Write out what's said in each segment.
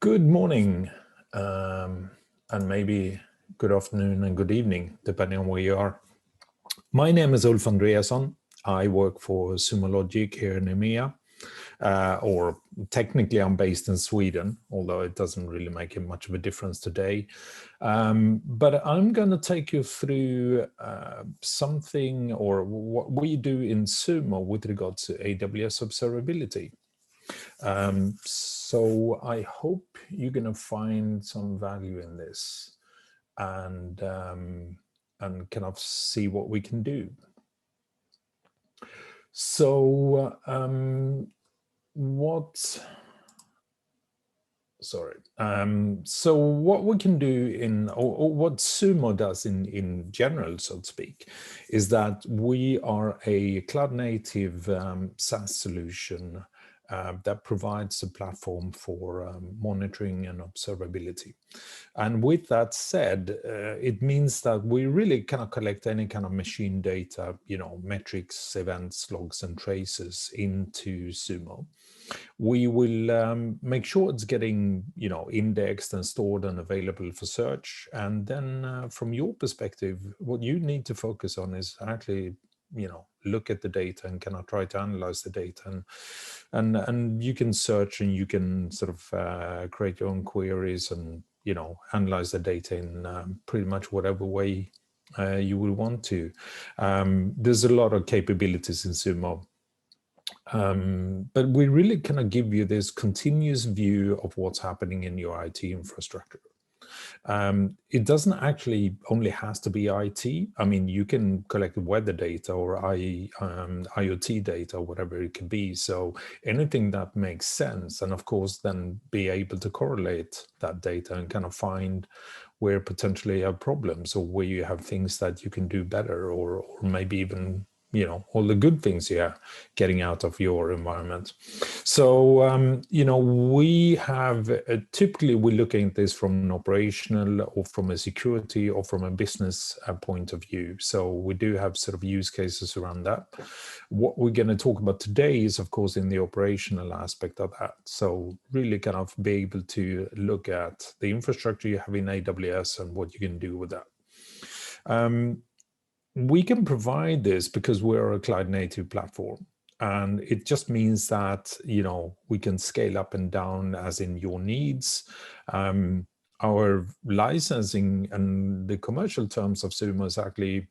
Good morning, and maybe good afternoon and good evening, depending on where you are. My name is Ulf Andreasson. I work for Sumo Logic here in EMEA, or technically I'm based in Sweden, although it doesn't really make much of a difference today. But I'm going to take you through something or what we do in Sumo with regard to AWS Observability. So I hope you're going to find some value in this and kind of see what we can do. So so what we can do or what Sumo does in general, so to speak, is that we are a cloud-native SaaS solution that provides a platform for monitoring and observability. And with that said, it means that we really cannot collect any kind of machine data, metrics, events, logs, and traces into Sumo. We will make sure it's getting, indexed and stored and available for search. And then from your perspective, what you need to focus on is actually look at the data and kind of try to analyze the data, and you can search and you can sort of create your own queries and analyze the data in pretty much whatever way you will want to. There's a lot of capabilities in Sumo, but we really kind of give you this continuous view of what's happening in your IT infrastructure. It doesn't actually only has to be IT. I mean, you can collect weather data or IoT data, whatever it can be. So anything that makes sense, and of course, then be able to correlate that data and kind of find where potentially you have problems or where you have things that you can do better, or maybe even all the good things you're getting out of your environment. So, we have typically we're looking at this from an operational or from a security or from a business point of view. So we do have sort of use cases around that. What we're going to talk about today is, of course, in the operational aspect of that. So really kind of be able to look at the infrastructure you have in AWS and what you can do with that. We can provide this because we're a cloud-native platform, and it just means that we can scale up and down as in your needs. Our licensing and the commercial terms of Sumo is actually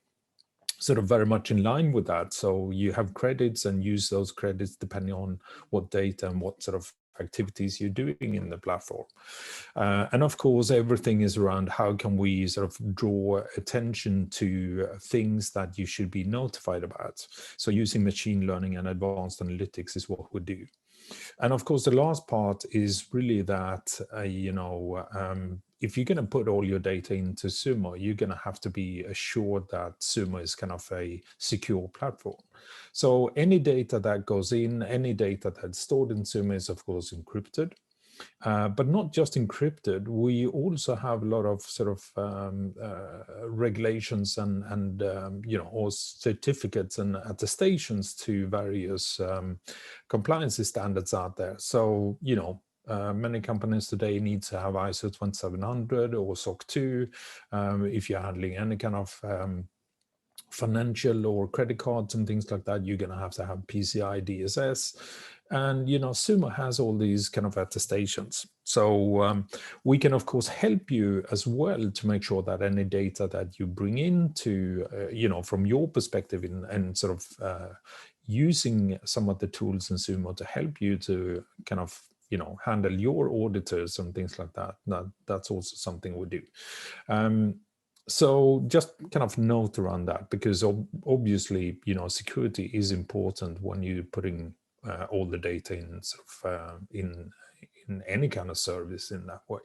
sort of very much in line with that. So you have credits and use those credits depending on what data and what sort of activities you're doing in the platform. And of course, everything is around how can we sort of draw attention to things that you should be notified about. So using machine learning and advanced analytics is what we do. And of course, the last part is really that, if you're going to put all your data into Sumo, you're going to have to be assured that Sumo is kind of a secure platform. So any data that goes in, any data that's stored in Sumo is, of course, encrypted. But not just encrypted, we also have a lot of sort of regulations and or certificates and attestations to various compliance standards out there. So, many companies today need to have ISO 2700 or SOC 2 if you're handling any kind of financial or credit cards and things like that. You're going to have PCI DSS, and Sumo has all these kind of attestations. So we can of course help you as well to make sure that any data that you bring into from your perspective and sort of using some of the tools in Sumo to help you to kind of handle your auditors and things like that. That's also something we do. So just kind of note around that, because obviously, security is important when you're putting all the data in sort of in any kind of service in that way.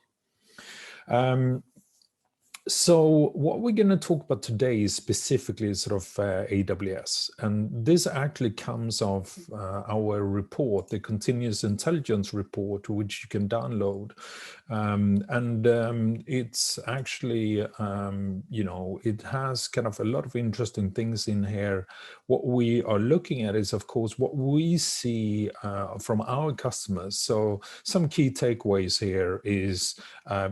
So what we're going to talk about today is specifically sort of AWS. And this actually comes off our report, the Continuous Intelligence Report, which you can download. It's actually, it has kind of a lot of interesting things in here what we are looking at is, of course, what we see from our customers. So some key takeaways here is,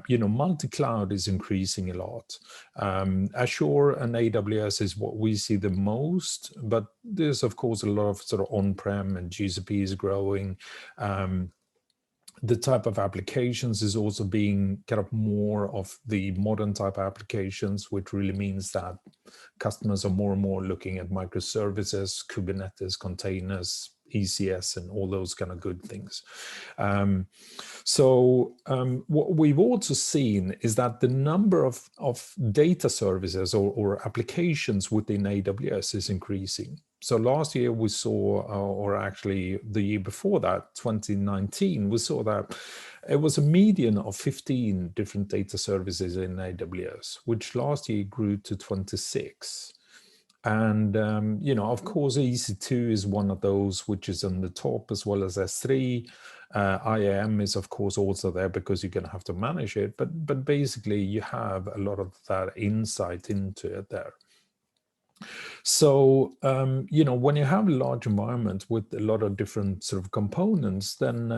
multi-cloud is increasing a lot. Azure and AWS is what we see the most, but there's, of course, a lot of sort of on-prem, and GCP is growing. The type of applications is also being kind of more of the modern type applications, which really means that customers are more and more looking at microservices, Kubernetes, containers, ECS, and all those kind of good things. What we've also seen is that the number of data services or applications within AWS is increasing. So last year we saw, or actually the year before that, 2019, we saw that it was a median of 15 different data services in AWS, which last year grew to 26. And, of course, EC2 is one of those which is on the top, as well as S3. IAM is, of course, also there because you're going to have to manage it. But basically, you have a lot of that insight into it there. So, when you have a large environment with a lot of different sort of components, then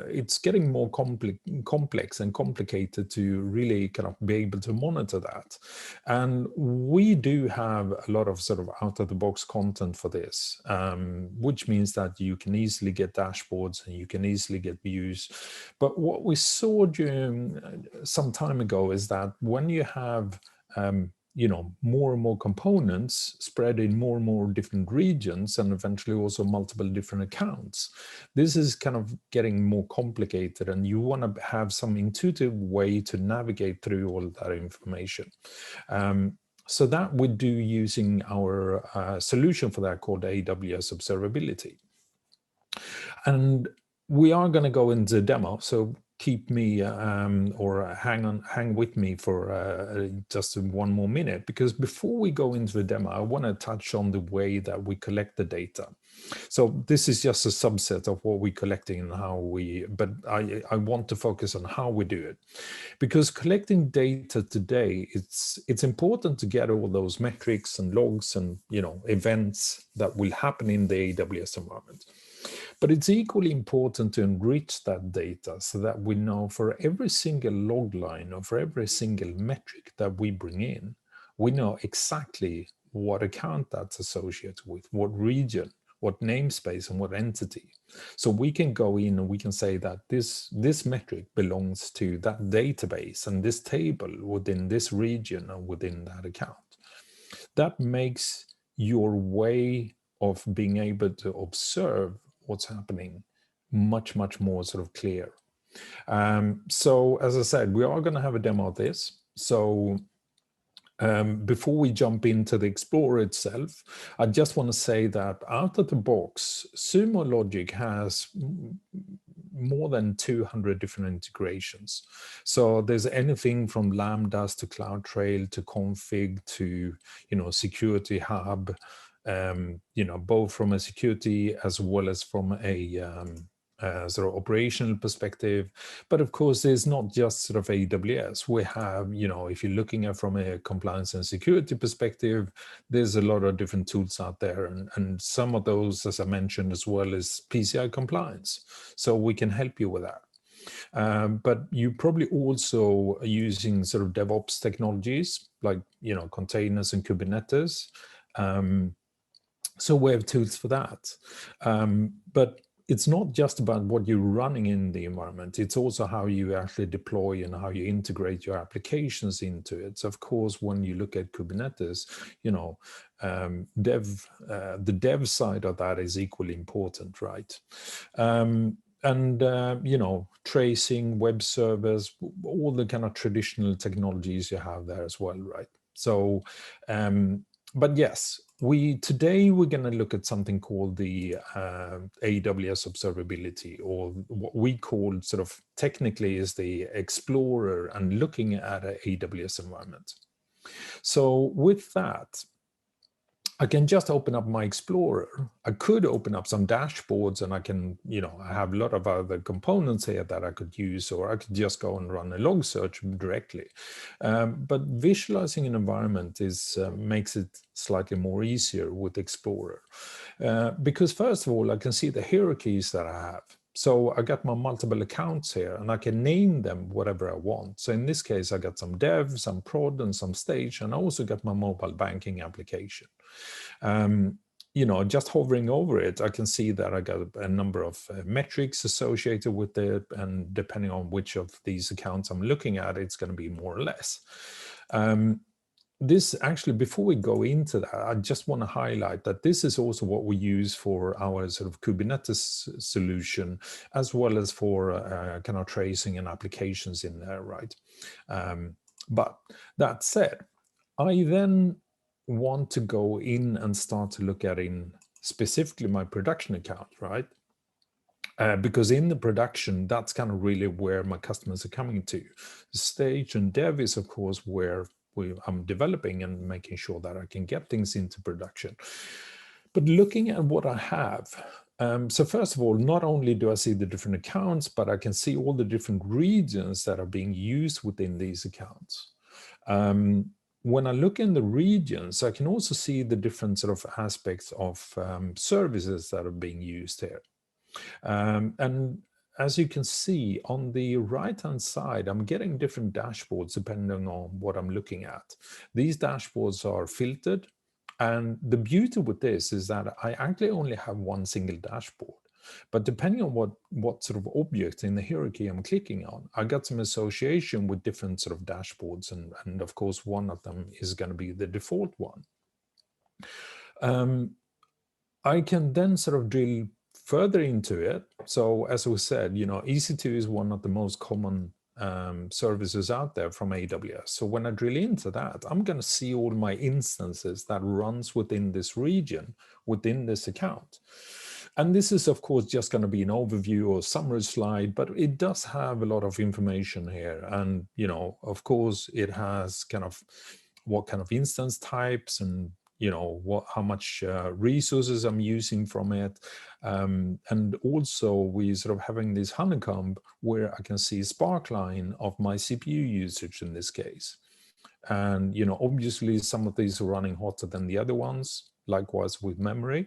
it's getting more complex and complicated to really kind of be able to monitor that. And we do have a lot of sort of out-of-the-box content for this, which means that you can easily get dashboards and you can easily get views. But what we saw during some time ago is that when you have more and more components spread in more and more different regions, and eventually also multiple different accounts, this is kind of getting more complicated, and you want to have some intuitive way to navigate through all of that information. So that we do using our solution for that called AWS Observability. And we are going to go into demo, so keep me or hang with me for just one more minute, because before we go into the demo, I want to touch on the way that we collect the data. So this is just a subset of what we're collecting and how but I want to focus on how we do it, because collecting data today, it's important to get all those metrics and logs and events that will happen in the AWS environment. But it's equally important to enrich that data so that we know for every single log line or for every single metric that we bring in, we know exactly what account that's associated with, what region, what namespace, and what entity. So we can go in and we can say that this metric belongs to that database and this table within this region and within that account. That makes your way of being able to observe what's happening much more sort of clear. So as I said, we are going to have a demo of this. So before we jump into the Explorer itself, I just want to say that out of the box, Sumo Logic has more than 200 different integrations. So there's anything from Lambdas to CloudTrail to config to Security Hub, both from a security as well as from a sort of operational perspective. But of course, there's not just sort of AWS. We have, if you're looking at from a compliance and security perspective, there's a lot of different tools out there. And some of those, as I mentioned, as well as PCI compliance. So we can help you with that. But you probably also are using sort of DevOps technologies like, containers and Kubernetes. So we have tools for that. But it's not just about what you're running in the environment. It's also how you actually deploy and how you integrate your applications into it. So of course, when you look at Kubernetes, the dev side of that is equally important, right? Tracing, web servers, all the kind of traditional technologies you have there as well, right? So, but yes, today we're going to look at something called the AWS Observability, or what we call sort of technically is the Explorer, and looking at an AWS environment. So with that, I can just open up my Explorer. I could open up some dashboards and I can, I have a lot of other components here that I could use, or I could just go and run a log search directly. But visualizing an environment makes it slightly more easier with Explorer. Because first of all, I can see the hierarchies that I have. So I got my multiple accounts here and I can name them whatever I want. So in this case, I got some dev, some prod, and some stage, and I also got my mobile banking application. Just hovering over it, I can see that I got a number of metrics associated with it, and depending on which of these accounts I'm looking at, it's going to be more or less. This actually, before we go into that, I just want to highlight that this is also what we use for our sort of Kubernetes solution, as well as for kind of tracing and applications in there, right? But that said, I then want to go in and start to look at in specifically my production account, right? Because in the production, that's kind of really where my customers are coming to. Stage and dev is, of course, where I'm developing and making sure that I can get things into production. But looking at what I have, so first of all, not only do I see the different accounts, but I can see all the different regions that are being used within these accounts. When I look in the regions, I can also see the different sort of aspects of services that are being used here. And as you can see on the right-hand side, I'm getting different dashboards depending on what I'm looking at. These dashboards are filtered. And the beauty with this is that I actually only have one single dashboard. But depending on what sort of object in the hierarchy I'm clicking on, I got some association with different sort of dashboards. And of course, one of them is going to be the default one. I can then sort of drill further into it. So as we said, EC2 is one of the most common services out there from AWS. So when I drill into that, I'm going to see all my instances that runs within this region, within this account. And this is, of course, just going to be an overview or summary slide, but it does have a lot of information here. And, of course, it has kind of what kind of instance types and how much resources I'm using from it. And also we sort of having this honeycomb where I can see sparkline of my CPU usage in this case. And, obviously some of these are running hotter than the other ones, likewise with memory.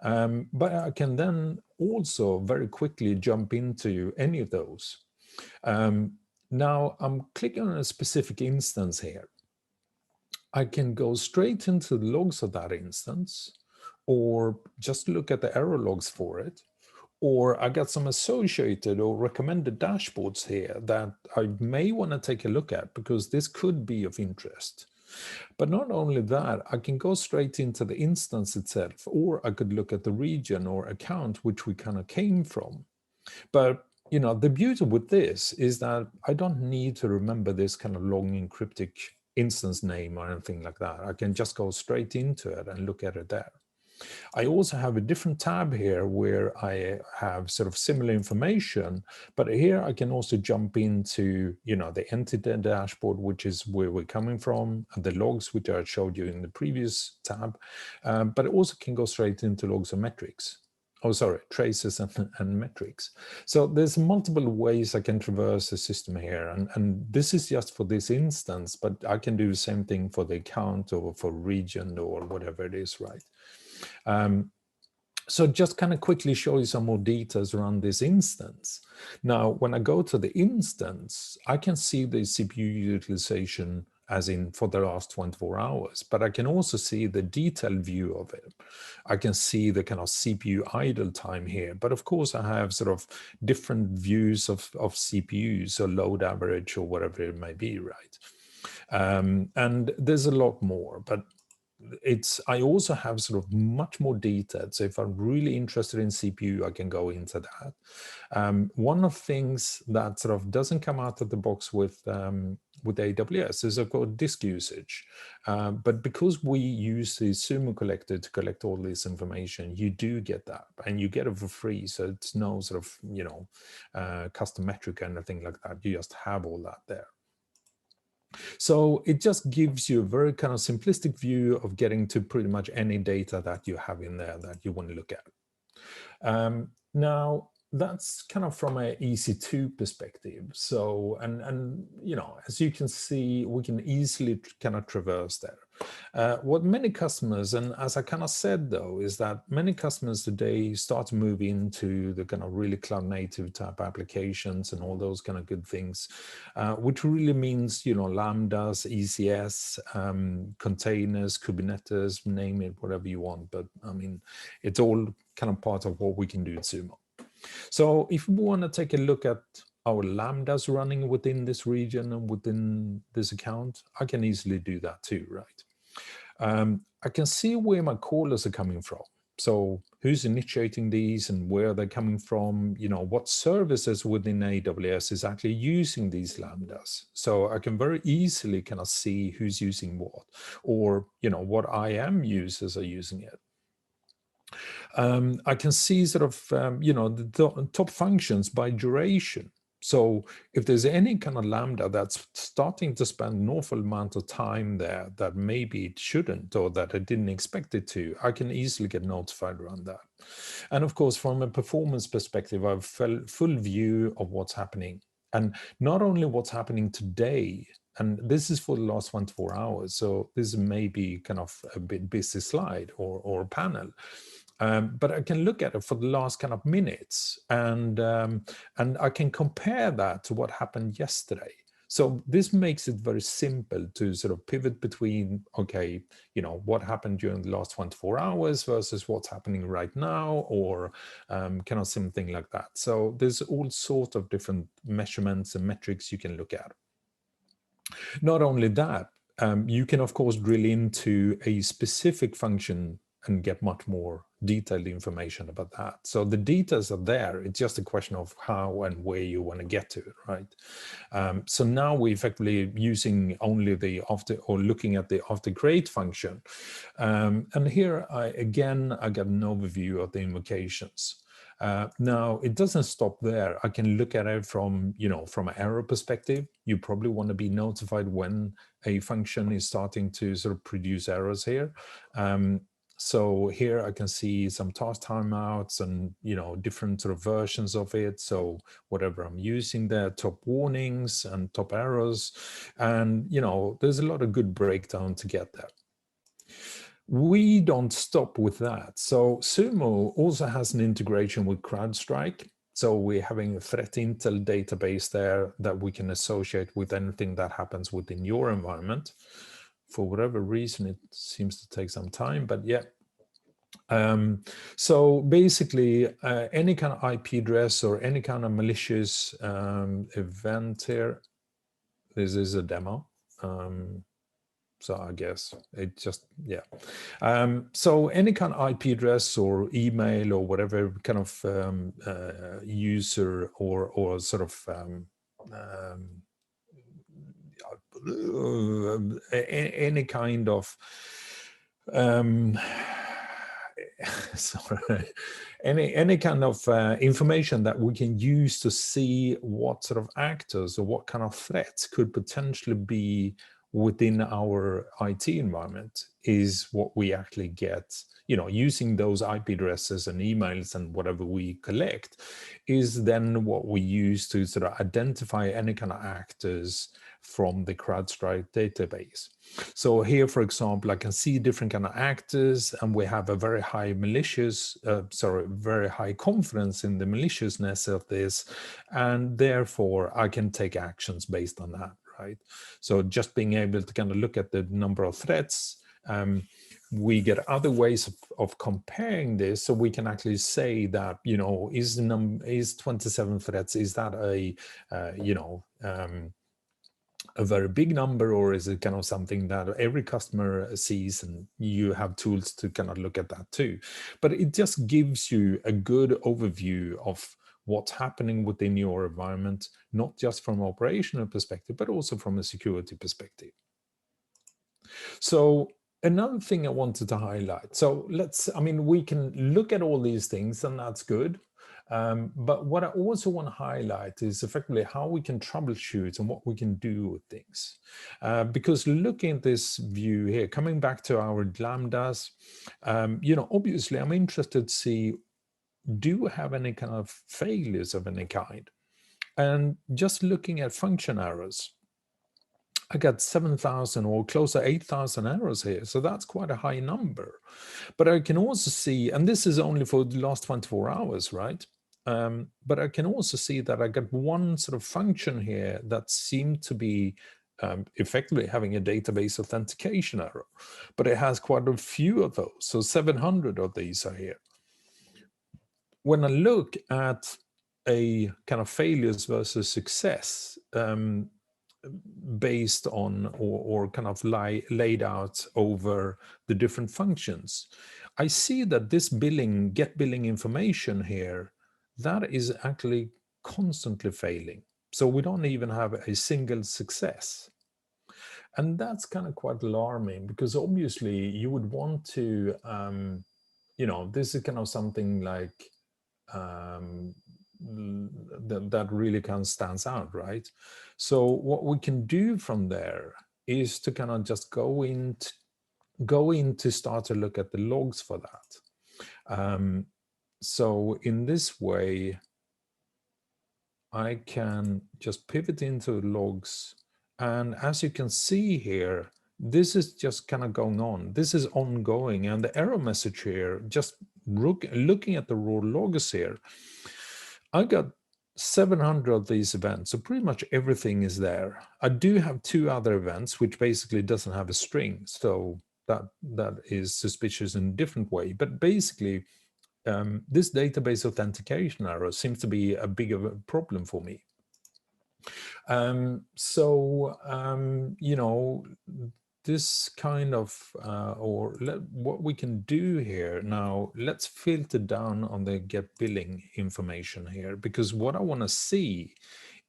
But I can then also very quickly jump into any of those. Now I'm clicking on a specific instance here. I can go straight into the logs of that instance, or just look at the error logs for it, or I got some associated or recommended dashboards here that I may want to take a look at because this could be of interest. But not only that, I can go straight into the instance itself, or I could look at the region or account which we kind of came from. But the beauty with this is that I don't need to remember this kind of long and cryptic instance name or anything like that. I can just go straight into it and look at it there. I also have a different tab here where I have sort of similar information, but here I can also jump into, the entity dashboard, which is where we're coming from, and the logs, which I showed you in the previous tab, but it also can go straight into logs and metrics. Oh, sorry, traces and metrics. So there's multiple ways I can traverse the system here. And this is just for this instance, but I can do the same thing for the account or for region or whatever it is, right? So just kind of quickly show you some more details around this instance. Now, when I go to the instance, I can see the CPU utilization as in for the last 24 hours, but I can also see the detailed view of it. I can see the kind of CPU idle time here, but of course I have sort of different views of CPUs or load average or whatever it may be, right? And there's a lot more, but I also have sort of much more detailed. So if I'm really interested in CPU, I can go into that. One of the things that sort of doesn't come out of the box with AWS is, of course, disk usage. But because we use the Sumo collector to collect all this information, you do get that, and you get it for free. So it's no sort of, custom metric or anything like that. You just have all that there. So it just gives you a very kind of simplistic view of getting to pretty much any data that you have in there that you want to look at. Now, that's kind of from an EC2 perspective. So, and you know, as you can see, we can easily kind of traverse there. What many customers, and as I kind of said though, is that many customers today start to move into the kind of really cloud native type applications and all those kind of good things, which really means, you know, Lambdas, ECS, containers, Kubernetes, name it, whatever you want. But I mean, it's all kind of part of what we can do at Sumo. So if we want to take a look at our Lambdas running within this region and within this account, I can easily do that too, right? I can see where my callers are coming from. So who's initiating these and where they're coming from, you know, what services within AWS is actually using these Lambdas. So I can very easily kind of see who's using what, or, you know, what IAM users are using it. I can see sort of, you know, the top functions by duration. So if there's any kind of Lambda that's starting to spend an awful amount of time there that maybe it shouldn't, or that I didn't expect it to, I can easily get notified around that. And of course, from a performance perspective, I've full view of what's happening. And not only what's happening today, and this is for the last 24 hours. So this may be kind of a bit busy slide or panel. But I can look at it for the last kind of minutes, and I can compare that to what happened yesterday. So this makes it very simple to sort of pivot between, okay, you know, what happened during the last 24 hours versus what's happening right now, or kind of something like that. So there's all sorts of different measurements and metrics you can look at. Not only that, you can of course drill into a specific function and get much more detailed information about that. So the details are there. It's just a question of how and where you want to get to it, right? So now we're effectively using only the after, or looking at the after create function. And here I get an overview of the invocations. Now it doesn't stop there. I can look at it from, you know, from an error perspective. You probably want to be notified when a function is starting to sort of produce errors here. So here I can see some task timeouts and, you know, different sort of versions of it. So whatever I'm using there, top warnings and top errors. And, you know, there's a lot of good breakdown to get there. We don't stop with that. So Sumo also has an integration with CrowdStrike. So we're having a threat intel database there that we can associate with anything that happens within your environment. For whatever reason, it seems to take some time, but yeah. So basically, any kind of IP address or any kind of malicious event here, this is a demo. So I guess it just, yeah. So any kind of IP address or email or whatever kind of user or sort of any kind of sorry, any kind of information that we can use to see what sort of actors or what kind of threats could potentially be within our IT environment is what we actually get, you know, using those IP addresses and emails and whatever we collect is then what we use to sort of identify any kind of actors from the CrowdStrike database. So here, for example, I can see different kind of actors, and we have a very high very high confidence in the maliciousness of this, and therefore I can take actions based on that, right? So just being able to kind of look at the number of threats, we get other ways of comparing this, so we can actually say that, you know, is 27 threats, is that a a very big number, or is it kind of something that every customer sees and you have tools to kind of look at that too? But it just gives you a good overview of what's happening within your environment, not just from an operational perspective, but also from a security perspective. So another thing I wanted to highlight. So we can look at all these things, and that's good. But what I also want to highlight is effectively how we can troubleshoot and what we can do with things. Because looking at this view here, coming back to our lambdas, obviously I'm interested to see, do we have any kind of failures of any kind? And just looking at function errors, I got 7,000 or close to 8,000 errors here. So that's quite a high number. But I can also see, and this is only for the last 24 hours, right? But I can also see that I got one sort of function here that seemed to be effectively having a database authentication error. But it has quite a few of those. So 700 of these are here. When I look at a kind of failures versus success, based on or kind of laid out over the different functions, I see that this get billing information here, that is actually constantly failing. So we don't even have a single success. And that's kind of quite alarming, because obviously you would want to, this is kind of something like that really kind of stands out, right? So what we can do from there is to kind of just go in to start to look at the logs for that. So in this way, I can just pivot into logs, and as you can see here, this is just kind of going on. This is ongoing, and the error message here, just looking at the raw logs here, I got 700 of these events, so pretty much everything is there. I do have 2 other events, which basically doesn't have a string, so that is suspicious in a different way. But basically, this database authentication error seems to be a big of a problem for me. This kind of, what we can do here now, let's filter down on the get billing information here, because what I want to see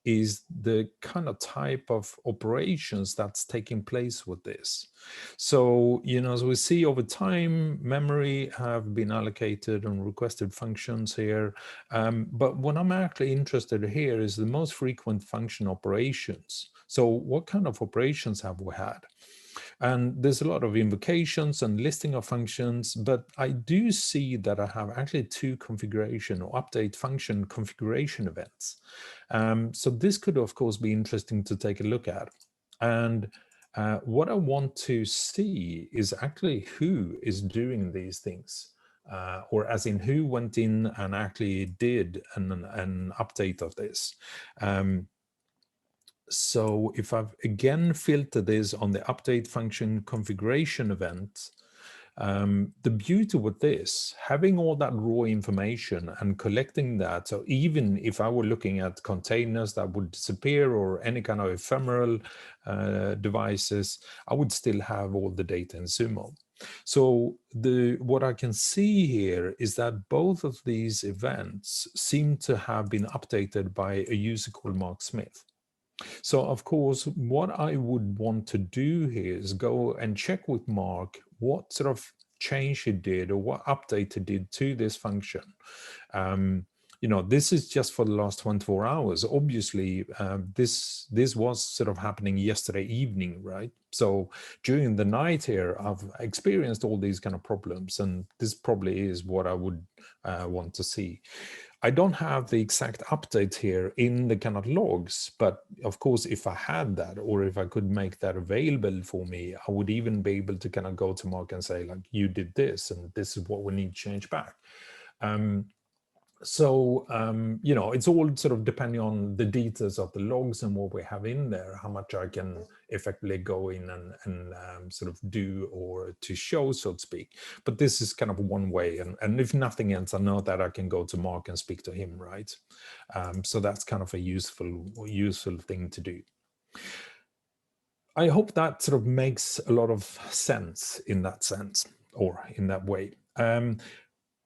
is the kind of type of operations that's taking place with this. So, as we see over time, memory have been allocated on requested functions here. But what I'm actually interested in here is the most frequent function operations. So what kind of operations have we had? And there's a lot of invocations and listing of functions, but I do see that I have actually 2 configuration or update function configuration events. So this could, of course, be interesting to take a look at. And what I want to see is actually who is doing these things. Or as in who went in and actually did an update of this. So if I've again filtered this on the update function configuration event, the beauty with this, having all that raw information and collecting that, so even if I were looking at containers that would disappear or any kind of ephemeral devices, I would still have all the data in Sumo. So what I can see here is that both of these events seem to have been updated by a user called Mark Smith. So of course, what I would want to do here is go and check with Mark what sort of change he did or what update he did to this function. This is just for the last 24 hours. Obviously, this was sort of happening yesterday evening, right? So during the night here, I've experienced all these kind of problems, and this probably is what I would want to see. I don't have the exact update here in the kind of logs, but of course, if I had that, or if I could make that available for me, I would even be able to kind of go to Mark and say, like, you did this, and this is what we need to change back. It's all sort of depending on the details of the logs and what we have in there, how much I can effectively go in and sort of do or to show, so to speak. But this is kind of one way. And if nothing else, I know that I can go to Mark and speak to him, right? So that's kind of a useful thing to do. I hope that sort of makes a lot of sense in that sense, or in that way.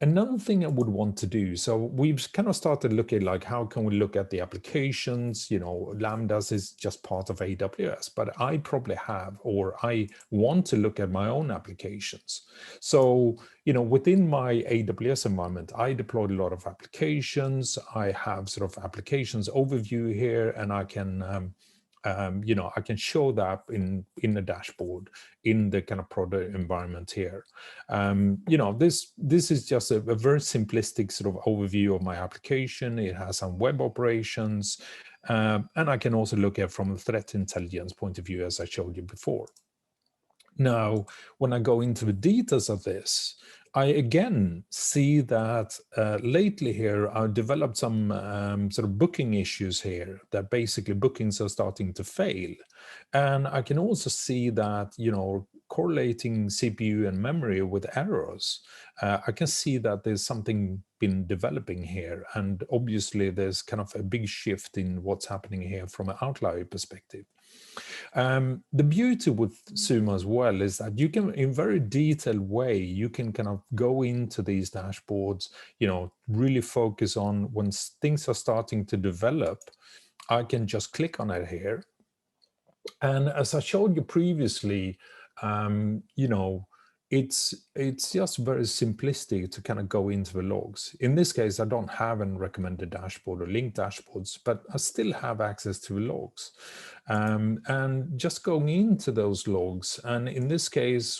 Another thing I would want to do, so we've kind of started looking like, how can we look at the applications? Lambdas is just part of AWS, but I probably have, or I want to look at my own applications. So, within my AWS environment, I deployed a lot of applications. I have sort of applications overview here, and I can I can show that in the dashboard in the kind of product environment here. This is just a very simplistic sort of overview of my application. It has some web operations, and I can also look at from a threat intelligence point of view, as I showed you before. Now, when I go into the details of this, I again see that lately here I've developed some sort of booking issues here, that basically bookings are starting to fail. And I can also see that, correlating CPU and memory with errors, I can see that there's something been developing here. And obviously there's kind of a big shift in what's happening here from an outlier perspective. The beauty with Sumo as well is that you can, in very detailed way, you can kind of go into these dashboards, really focus on when things are starting to develop. I can just click on it here. And as I showed you previously, it's just very simplistic to kind of go into the logs. In this case, I don't have a recommended dashboard or linked dashboards, but I still have access to the logs. And just going into those logs, and in this case,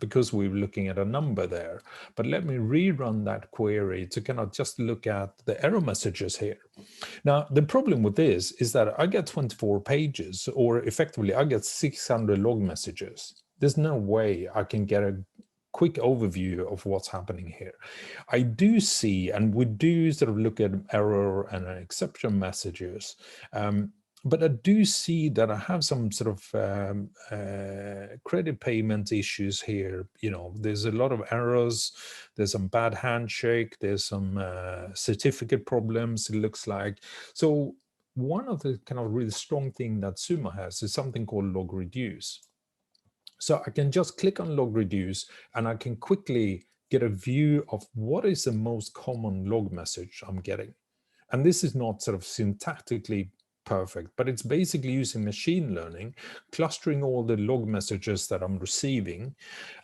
because we're looking at a number there, but let me rerun that query to kind of just look at the error messages here. Now, the problem with this is that I get 24 pages, or effectively I get 600 log messages. There's no way I can get a quick overview of what's happening here. I do see, and we do sort of look at error and exception messages, but I do see that I have some sort of credit payment issues here. There's a lot of errors. There's some bad handshake. There's some certificate problems, it looks like. So one of the kind of really strong thing that Sumo has is something called log reduce. So I can just click on log reduce, and I can quickly get a view of what is the most common log message I'm getting. And this is not sort of syntactically perfect, but it's basically using machine learning, clustering all the log messages that I'm receiving,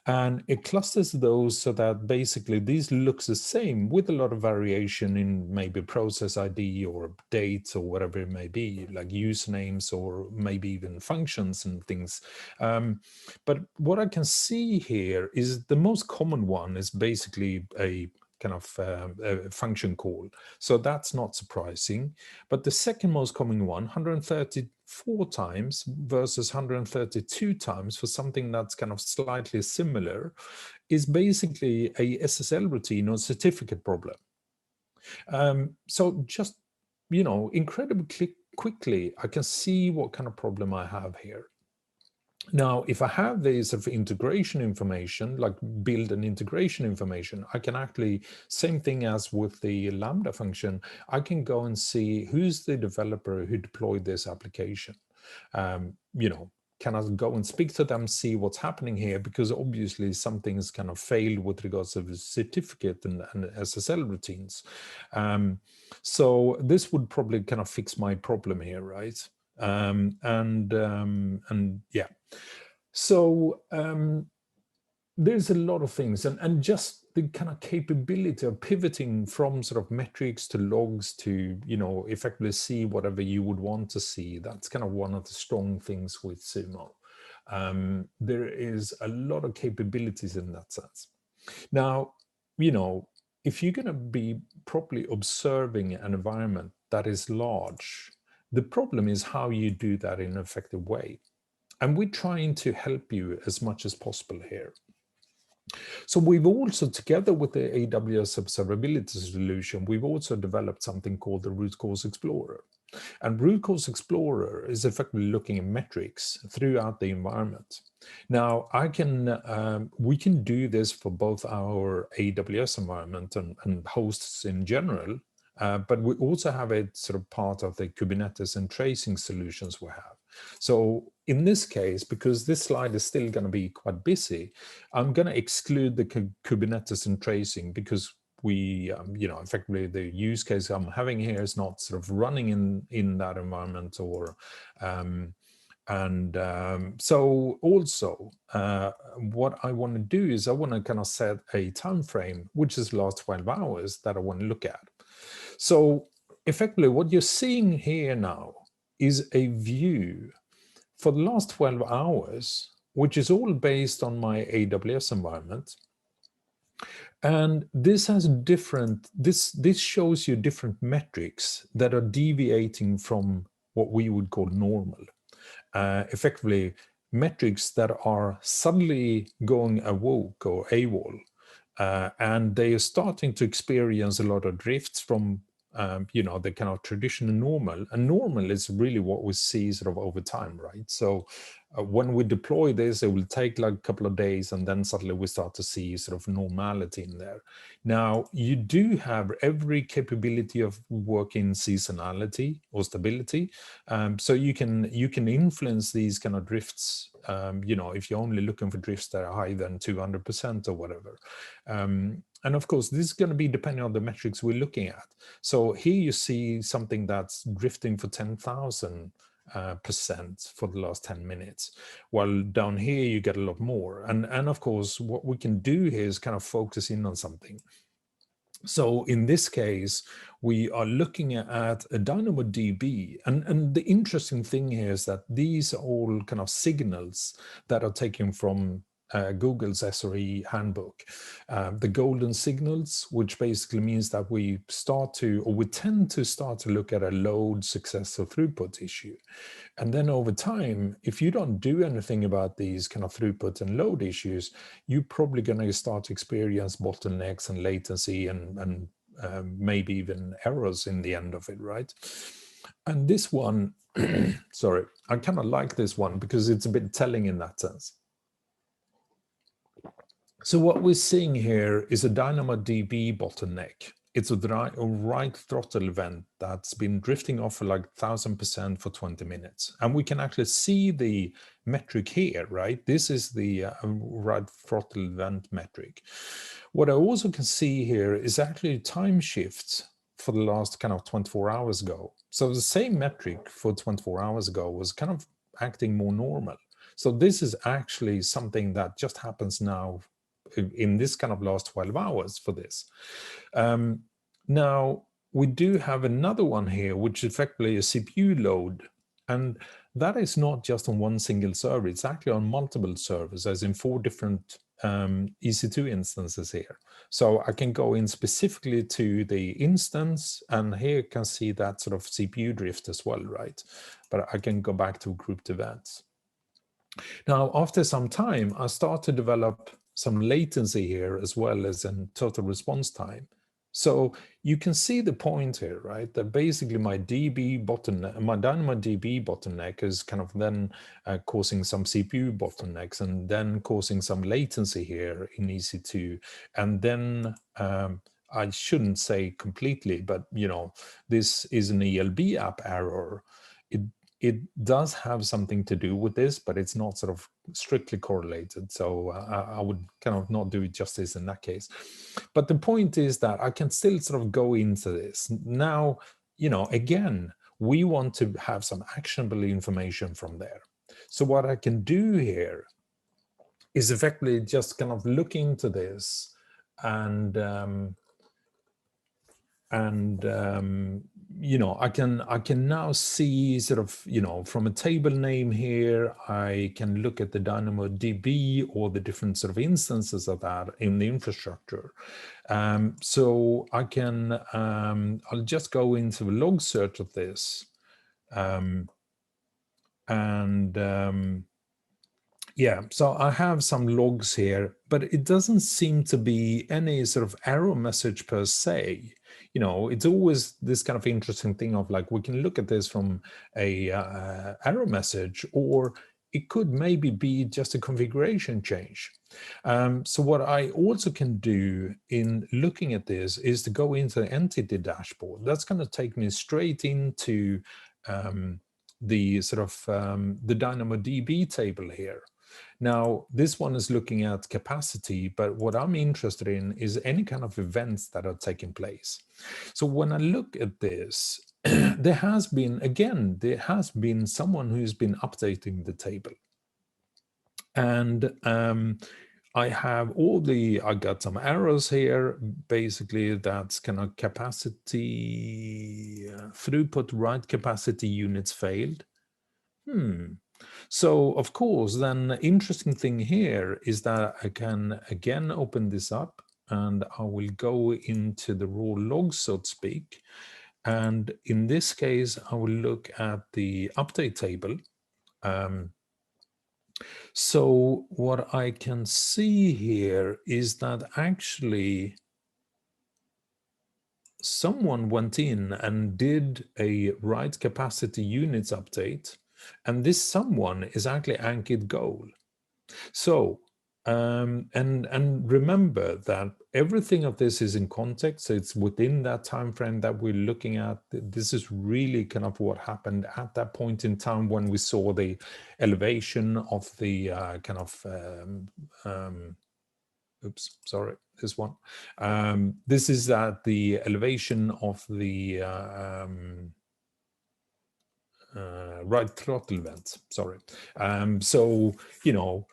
and it clusters those so that basically these looks the same with a lot of variation in maybe process ID or dates or whatever it may be, like usernames or maybe even functions and things. But what I can see here is the most common one is basically a kind of a function call. So that's not surprising. But the second most common one, 134 times versus 132 times for something that's kind of slightly similar, is basically a SSL routine or certificate problem. So just, incredibly quickly, I can see what kind of problem I have here. Now, if I have this sort of integration information, like build an integration information, I can actually, same thing as with the Lambda function, I can go and see who's the developer who deployed this application. Can I go and speak to them, see what's happening here? Because obviously something's kind of failed with regards to the certificate and SSL routines. So this would probably kind of fix my problem here, right? And yeah. So there's a lot of things, and just the kind of capability of pivoting from sort of metrics to logs to, effectively see whatever you would want to see. That's kind of one of the strong things with Sumo. There is a lot of capabilities in that sense. Now, if you're going to be properly observing an environment that is large, the problem is how you do that in an effective way. And we're trying to help you as much as possible here. So we've also, together with the AWS Observability solution, we've also developed something called the Root Cause Explorer. And Root Cause Explorer is effectively looking at metrics throughout the environment. Now, we can do this for both our AWS environment and hosts in general, but we also have it sort of part of the Kubernetes and tracing solutions we have. So in this case, because this slide is still going to be quite busy, I'm going to exclude the Kubernetes and tracing, because we, effectively the use case I'm having here is not sort of running in that environment, or so also what I want to do is I want to kind of set a time frame, which is the last 12 hours that I want to look at. So effectively what you're seeing here now is a view for the last 12 hours, which is all based on my AWS environment. And this has this shows you different metrics that are deviating from what we would call normal. Effectively, metrics that are suddenly going awoke or AWOL, and they are starting to experience a lot of drifts from the kind of traditional normal. And normal is really what we see sort of over time, right? So when we deploy this, it will take like a couple of days, and then suddenly we start to see sort of normality in there. Now, you do have every capability of working seasonality or stability, so you can influence these kind of drifts. If you're only looking for drifts that are higher than 200% or whatever. And of course, this is going to be depending on the metrics we're looking at. So here you see something that's drifting for 10,000% for the last 10 minutes, while down here you get a lot more. And of course, what we can do here is kind of focus in on something. So in this case, we are looking at a DynamoDB. And the interesting thing here is that these are all kind of signals that are taken from Google's SRE handbook. The golden signals, which basically means that we tend to start to look at a load, success, or throughput issue. And then over time, if you don't do anything about these kind of throughput and load issues, you're probably going to start to experience bottlenecks and latency and maybe even errors in the end of it, right? And this one, sorry, I kind of like this one because it's a bit telling in that sense. So what we're seeing here is a DynamoDB bottleneck. It's a right throttle event that's been drifting off for like 1000% for 20 minutes. And we can actually see the metric here, right? This is the right throttle event metric. What I also can see here is actually time shifts for the last kind of 24 hours ago. So the same metric for 24 hours ago was kind of acting more normal. So this is actually something that just happens now in this kind of last 12 hours for this. Now, we do have another one here, which is effectively a CPU load. And that is not just on one single server. It's actually on multiple servers, as in 4 different EC2 instances here. So I can go in specifically to the instance, and here you can see that sort of CPU drift as well, right? But I can go back to grouped events. Now, after some time, I start to develop some latency here as well as in total response time. So you can see the point here, right? That basically my DB bottleneck, my DynamoDB bottleneck is kind of then causing some CPU bottlenecks and then causing some latency here in EC2. And then I shouldn't say completely, but this is an ELB app error. It does have something to do with this, but it's not sort of strictly correlated. So I would kind of not do it justice in that case. But the point is that I can still sort of go into this. Now, again, we want to have some actionable information from there. So what I can do here is effectively just kind of look into this and I can now see sort of, from a table name here, I can look at the DynamoDB or the different sort of instances of that in the infrastructure. So I can, I'll just go into a log search of this. Yeah, so I have some logs here, but it doesn't seem to be any sort of error message per se. It's always this kind of interesting thing of like, we can look at this from a error message, or it could maybe be just a configuration change. So what I also can do in looking at this is to go into the entity dashboard. That's going to take me straight into the sort of the DynamoDB table here. Now, this one is looking at capacity, but what I'm interested in is any kind of events that are taking place. So when I look at this, there has been someone who's been updating the table. And I got some errors here. Basically, that's kind of capacity, throughput write capacity units failed. So of course, then the interesting thing here is that I can again open this up and I will go into the raw logs, so to speak. And in this case, I will look at the update table. So what I can see here is that actually someone went in and did a write capacity units update, and this someone is actually Ankit Goel. So, and remember that everything of this is in context. So it's within that time frame that we're looking at. This is really kind of what happened at that point in time when we saw the elevation of the kind of oops, sorry, this one. This is at the elevation of the right throttle event, sorry. So, you know,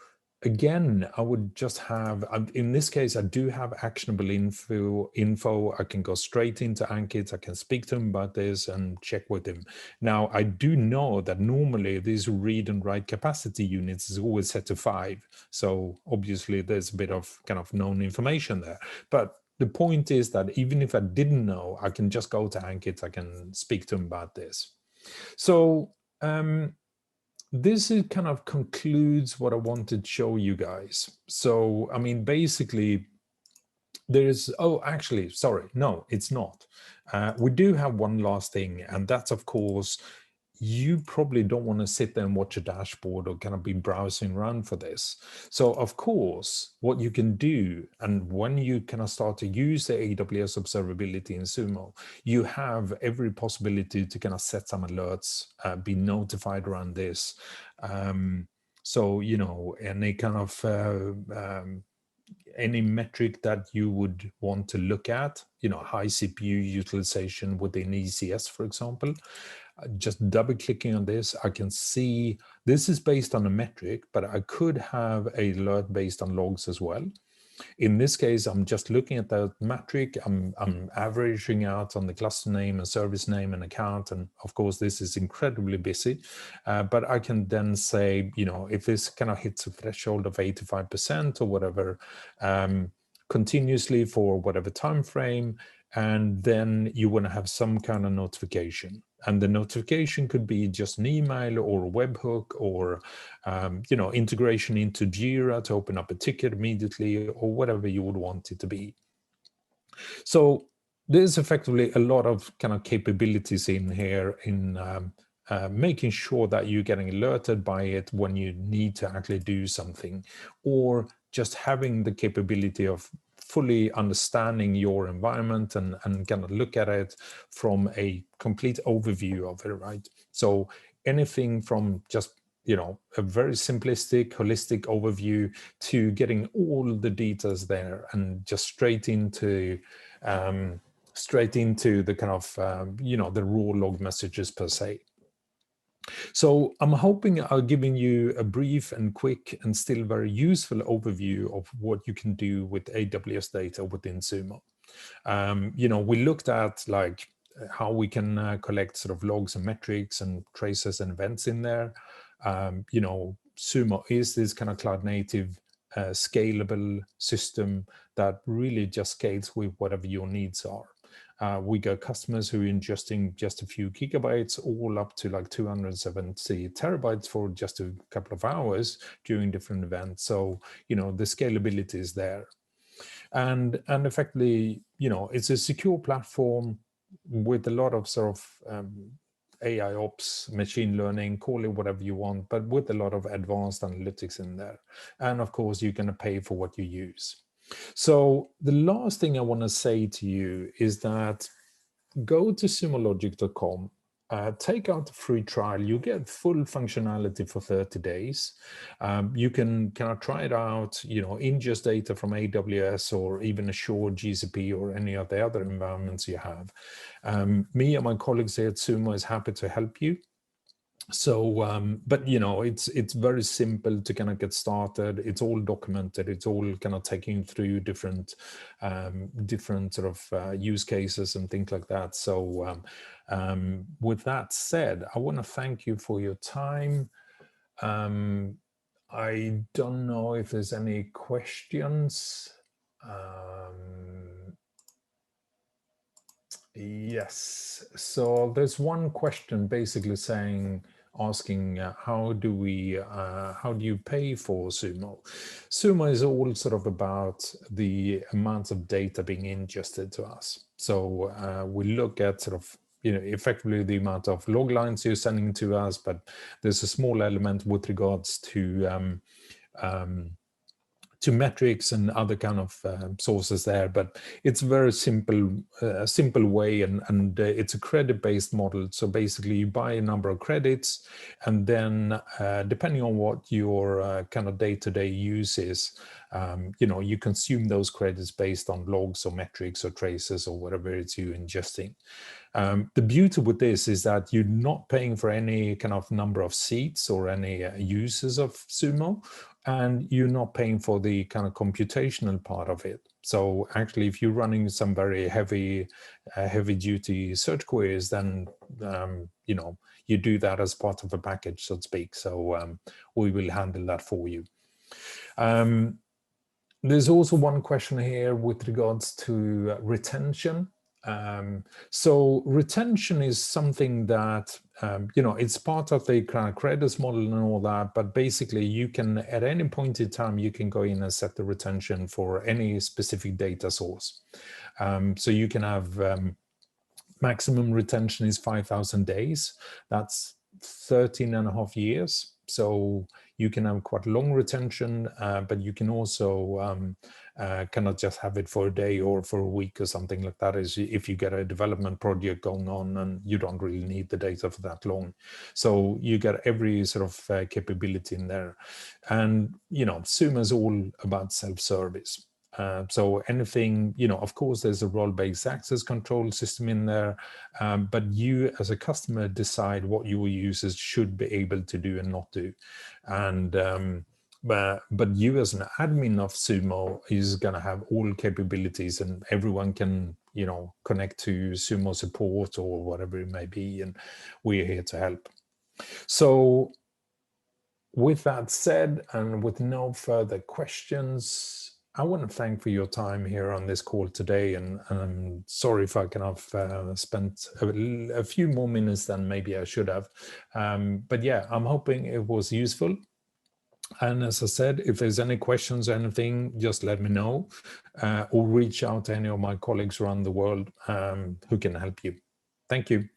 again, I would just have, in this case, I do have actionable info. I can go straight into Ankit. I can speak to him about this and check with him. Now, I do know that normally these read and write capacity units is always set to 5. So obviously there's a bit of kind of known information there. But the point is that even if I didn't know, I can just go to Ankit. I can speak to him about this. So this is kind of concludes what I wanted to show you guys. So, I mean, basically, there's, oh, actually, sorry, no, it's not. We do have one last thing, and that's, of course, you probably don't want to sit there and watch a dashboard or kind of be browsing around for this. So of course, what you can do, and when you kind of start to use the AWS observability in Sumo, you have every possibility to kind of set some alerts, be notified around this. So, you know, any kind of any metric that you would want to look at, you know, high CPU utilization within ECS, for example, just double clicking on this, I can see this is based on a metric, but I could have a alert based on logs as well. In this case, I'm just looking at the metric. I'm averaging out on the cluster name and service name and account. And of course, this is incredibly busy. But I can then say, you know, if this kind of hits a threshold of 85% or whatever, continuously for whatever time frame, and then you want to have some kind of notification. And the notification could be just an email or a webhook or, you know, integration into Jira to open up a ticket immediately or whatever you would want it to be. So there's effectively a lot of kind of capabilities in here in making sure that you're getting alerted by it when you need to actually do something, or just having the capability of fully understanding your environment and kind of look at it from a complete overview of it, right? So anything from just, you know, a very simplistic, holistic overview to getting all the details there and just straight into the kind of, you know, the raw log messages per se. So I'm hoping I've given you a brief and quick and still very useful overview of what you can do with AWS data within Sumo. You know, we looked at like how we can collect sort of logs and metrics and traces and events in there. You know, Sumo is this kind of cloud native scalable system that really just scales with whatever your needs are. We got customers who are ingesting just a few gigabytes, all up to like 270 terabytes for just a couple of hours during different events. So, you know, the scalability is there. And effectively, you know, it's a secure platform with a lot of sort of AI ops, machine learning, call it whatever you want, but with a lot of advanced analytics in there. And of course, you're going to pay for what you use. So the last thing I want to say to you is that go to sumologic.com take out the free trial. You get full functionality for 30 days. You can kind of try it out, ingest data from AWS or even Azure, GCP, or any of the other environments you have. Me and my colleagues here at Sumo is happy to help you. So, but it's very simple to kind of get started. It's all documented. It's all kind of taking through different sort of use cases and things like that. So, with that said, I want to thank you for your time. I don't know if there's any questions. Yes. So there's one question basically asking how do you pay for Sumo? Sumo is all sort of about the amount of data being ingested to us. So we look at sort of effectively the amount of log lines you're sending to us, but there's a small element with regards to metrics and other kind of sources there, but it's a very simple way, and it's a credit-based model. So basically you buy a number of credits, and then depending on what your kind of day-to-day use is, you consume those credits based on logs or metrics or traces or whatever it's you ingesting. The beauty with this is that you're not paying for any kind of number of seats or any users of Sumo, and you're not paying for the kind of computational part of it. So actually, if you're running some very heavy duty search queries, then you do that as part of a package, so to speak. So we will handle that for you. There's also one question here with regards to retention. So retention is something that, it's part of the kind of credits model and all that, but basically you can, at any point in time, you can go in and set the retention for any specific data source. So you can have maximum retention is 5,000 days. That's 13 and a half years. So you can have quite long retention, but you can also cannot just have it for a day or for a week or something like that, is if you get a development project going on and you don't really need the data for that long. So you get every sort of capability in there. And, Sumo is all about self-service. So anything, of course, there's a role-based access control system in there, but you as a customer decide what your users should be able to do and not do. And but you as an admin of Sumo is going to have all capabilities, and everyone can, connect to Sumo support or whatever it may be, and we're here to help. So with that said, and with no further questions, I want to thank for your time here on this call today, and I'm sorry if I kind of spent a few more minutes than maybe I should have. But yeah, I'm hoping it was useful. And as I said, if there's any questions or anything, just let me know, or reach out to any of my colleagues around the world who can help you. Thank you.